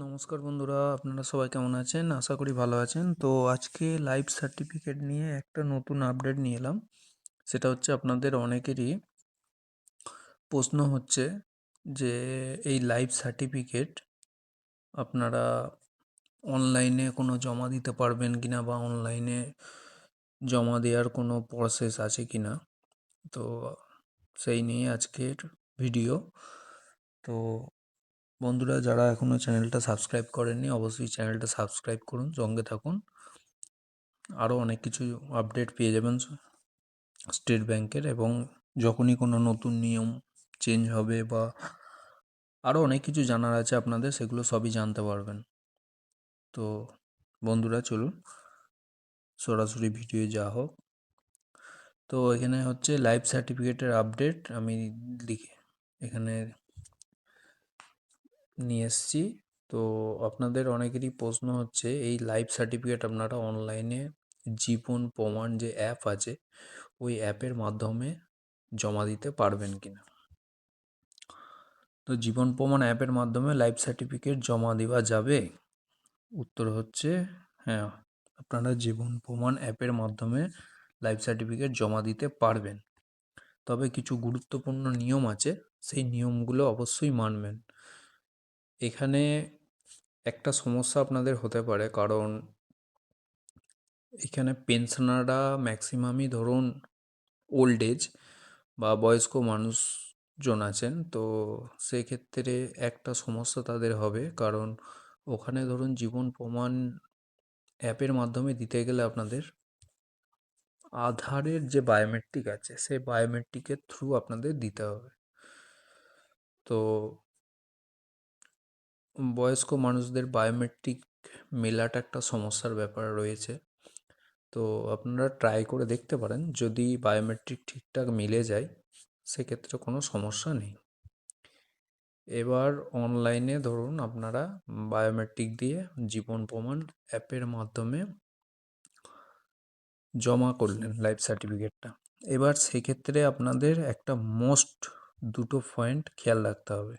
নমস্কার বন্ধুরা, আপনারা সবাই কেমন আছেন? আশা করি ভালো আছেন। তো আজকে লাইফ সার্টিফিকেট নিয়ে একটা নতুন আপডেট নিয়ে এলাম। সেটা হচ্ছে আপনাদের অনেকেরই প্রশ্ন হচ্ছে যে এই লাইফ সার্টিফিকেট আপনারা অনলাইনে কোনো জমা দিতে পারবেন কিনা বা অনলাইনে জমা দেওয়ার কোনো প্রসেস আছে কিনা। তো সেই নিয়ে আজকের ভিডিও। তো বন্ধুরা, যারা এখনও চ্যানেলটা সাবস্ক্রাইব করেননি অবশ্যই চ্যানেলটা সাবস্ক্রাইব করুন, সঙ্গে থাকুন। আরও অনেক কিছু আপডেট পেয়ে যাবেন স্টেট ব্যাংকের, এবং যখনই কোনো নতুন নিয়ম চেঞ্জ হবে বা আরও অনেক কিছু জানার আছে আপনাদের, সেগুলো সবই জানতে পারবেন। তো বন্ধুরা, চলুন সরাসরি ভিডিও যা হোক। তো এখানে হচ্ছে লাইফ সার্টিফিকেটের আপডেট আমি লিখে এখানে নিয়ে এসেছি। তো আপনাদের অনেকেরই প্রশ্ন হচ্ছে এই লাইফ সার্টিফিকেট আপনারা অনলাইনে জীবন প্রমাণ যে অ্যাপ আছে ওই অ্যাপের মাধ্যমে জমা দিতে পারবেন কিনা। তো জীবন প্রমাণ অ্যাপের মাধ্যমে লাইফ সার্টিফিকেট জমা দেওয়া যাবে? উত্তর হচ্ছে হ্যাঁ, আপনারা জীবন প্রমাণ অ্যাপের মাধ্যমে লাইফ সার্টিফিকেট জমা দিতে পারবেন। তবে কিছু গুরুত্বপূর্ণ নিয়ম আছে, সেই নিয়মগুলো অবশ্যই মানবেন। এখানে একটা সমস্যা আপনাদের হতে পারে, কারণ এখানে পেনশনাররা ম্যাক্সিমামই ধরুন ওল্ড এজ বা বয়স্ক মানুষজন আছেন। তো সেক্ষেত্রে একটা সমস্যা তাদের হবে, কারণ ওখানে ধরুন জীবন প্রমাণ অ্যাপের মাধ্যমে দিতে গেলে আপনাদের আধারের যে বায়োমেট্রিক আছে সেই বায়োমেট্রিকের থ্রু আপনাদের দিতে হবে। তো বয়স্ক মানুষদের বায়োমেট্রিক মেলাটা একটা সমস্যার ব্যাপার রয়েছে। তো আপনারা ট্রাই করে দেখতে পারেন, যদি বায়োমেট্রিক ঠিকঠাক মিলে যায় সেক্ষেত্রে কোনো সমস্যা নেই। এবার অনলাইনে ধরুন আপনারা বায়োমেট্রিক দিয়ে জীবন প্রমাণ অ্যাপের মাধ্যমে জমা করলেন লাইফ সার্টিফিকেটটা। এবার সেক্ষেত্রে আপনাদের একটা দুটো পয়েন্ট খেয়াল রাখতে হবে।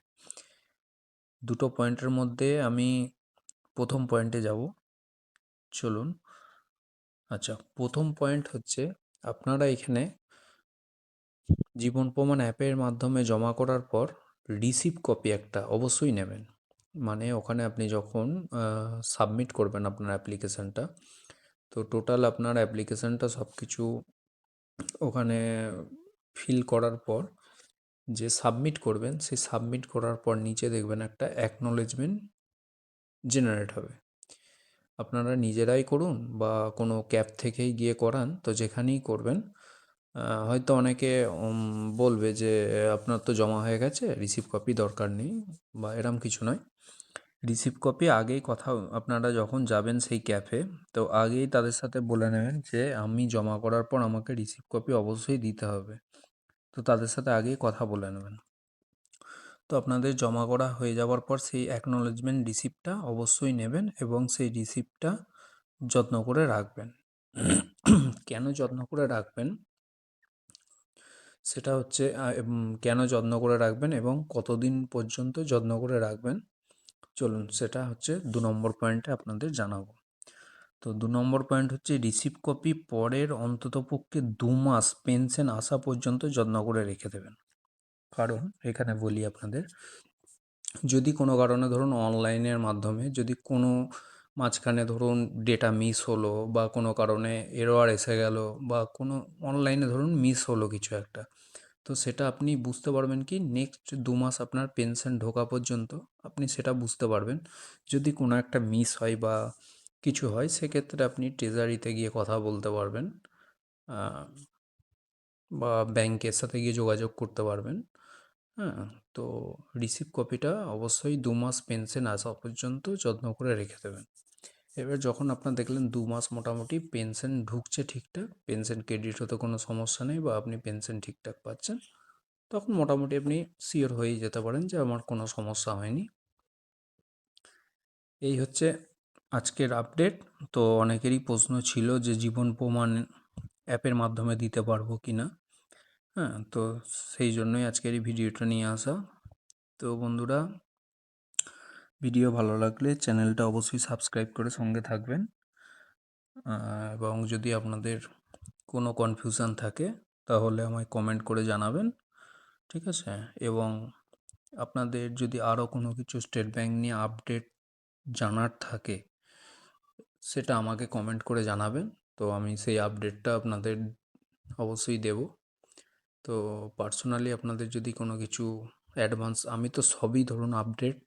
দুটো পয়েন্টের মধ্যে আমি প্রথম পয়েন্টে যাব, চলুন। আচ্ছা, প্রথম পয়েন্ট হচ্ছে আপনারা এখানে জীবন প্রমাণ অ্যাপের মাধ্যমে জমা করার পর রিসিপ্ট কপি একটা অবশ্যই নেবেন। মানে ওখানে আপনি যখন সাবমিট করবেন আপনার অ্যাপ্লিকেশানটা, তো টোটাল আপনার অ্যাপ্লিকেশানটা সব কিছু ওখানে ফিল করার পর যে সাবমিট করবেন, সেই সাবমিট করার পর নিচে দেখবেন একটা অ্যাকনোলেজমেন্ট জেনারেট হবে। আপনারা নিজেরাই করুন বা কোনো ক্যাব থেকেই গিয়ে করান, তো যেখানেই করবেন হয়তো অনেকে বলবে যে আপনার তো জমা হয়ে গেছে, রিসিপ্ট কপি দরকার নেই, বা এরম কিছু নয়। রিসিপ্ট কপি আগেই কথা, আপনারা যখন যাবেন সেই ক্যাফে, তো আগেই তাদের সাথে বলে নেবেন যে আমি জমা করার পর আমাকে রিসিপ্ট কপি অবশ্যই দিতে হবে। তো তাদের সাথে আগেই কথা বলে নেবেন। তো আপনাদের জমা করা হয়ে যাওয়ার পর সেই অ্যাকনোলেজমেন্ট রিসিপ্টটা অবশ্যই নেবেন, এবং সেই রিসিপ্টটা যত্ন করে রাখবেন। কেন যত্ন করে রাখবেন সেটা হচ্ছে কেন যত্ন করে রাখবেন এবং কতদিন পর্যন্ত যত্ন করে রাখবেন, চলুন সেটা হচ্ছে 2 নম্বর পয়েন্টে আপনাদের জানাবো। তো 2 নম্বর পয়েন্ট হচ্ছে রিসিপ্ট কপি পরের অন্ততপক্ষে 2 মাস পেনশন আসা পর্যন্ত যত্ন করে রেখে দেবেন। কারণ এখানে বলি আপনাদের, যদি কোনো কারণে ধরুন অনলাইনের মাধ্যমে যদি কোনো মাঝখানে ধরুন ডেটা মিস হলো বা কোনো কারণে এরর এসে গেল, বা কোনো অনলাইনে ধরুন মিস হলো কিছু একটা, তো সেটা আপনি বুঝতে পারবেন কি নেক্সট 2 মাস আপনার পেনশন ঢোকা পর্যন্ত আপনি সেটা বুঝতে পারবেন। যদি কোনো একটা মিস হয় বা কিছু হয়, সেক্ষেত্রে আপনি ট্রেজারিতে গিয়ে কথা বলতে পারবেন, বা ব্যাংকের সাথে গিয়ে যোগাযোগ করতে পারবেন। হ্যাঁ, তো রিসিপ্ট কপিটা অবশ্যই 2 মাস পেনশন আসা পর্যন্ত যত্ন করে রেখে দেবেন। এবার যখন আপনার দেখলেন 2 মাস মোটামুটি পেনশন ঢুকছে ঠিকঠাক, পেনশন ক্রেডিট হতে কোনো সমস্যা নেই বা আপনি পেনশন ঠিকঠাক পাচ্ছেন, তখন মোটামুটি আপনি শিওর হয়েই যেতে পারেন যে আমার কোনো সমস্যা হয়নি। এই হচ্ছে আজকের আপডেট। তো অনেকেরই প্রশ্ন ছিল যে জীবন প্রমাণ অ্যাপের মাধ্যমে দিতে পারবো কি না। হ্যাঁ, তো সেই জন্যই আজকের এই ভিডিওটা নিয়ে আসা। তো বন্ধুরা, ভিডিও ভালো লাগলে চ্যানেলটা অবশ্যই সাবস্ক্রাইব করে সঙ্গে থাকবেন। এবং যদি আপনাদের কোনো কনফিউশন থাকে তাহলে আমায় কমেন্ট করে জানাবেন, ঠিক আছে? এবং আপনাদের যদি আরও কোনো কিছু স্টেট ব্যাংক নিয়ে আপডেট জানার থাকে সেটা আমাকে কমেন্ট করে জানাবেন, তো আমি সেই আপডেটটা আপনাদের অবশ্যই দেব। তো পার্সোনালি আপনাদের যদি কোনো কিছু অ্যাডভান্স, আমি তো সবই ধরুন আপডেট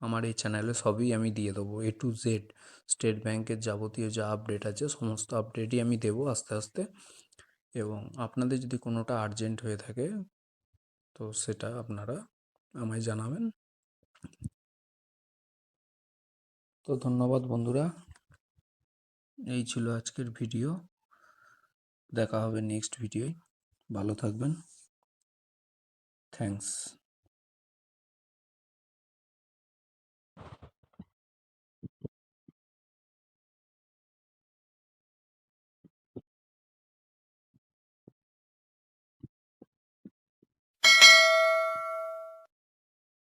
আমার এই চ্যানেলে সবই আমি দিয়ে দেবো, A to Z স্টেট ব্যাংকের যাবতীয় যা আপডেট আছে সমস্ত আপডেটই আমি দেবো আস্তে আস্তে। এবং আপনাদের যদি কোনোটা আর্জেন্ট হয়ে থাকে তো সেটা আপনারা আমায় জানাবেন। তো ধন্যবাদ বন্ধুরা, এই ছিল আজকের ভিডিও। দেখা হবে নেক্সট ভিডিওয়। ভালো থাকবেন। থ্যাঙ্কস।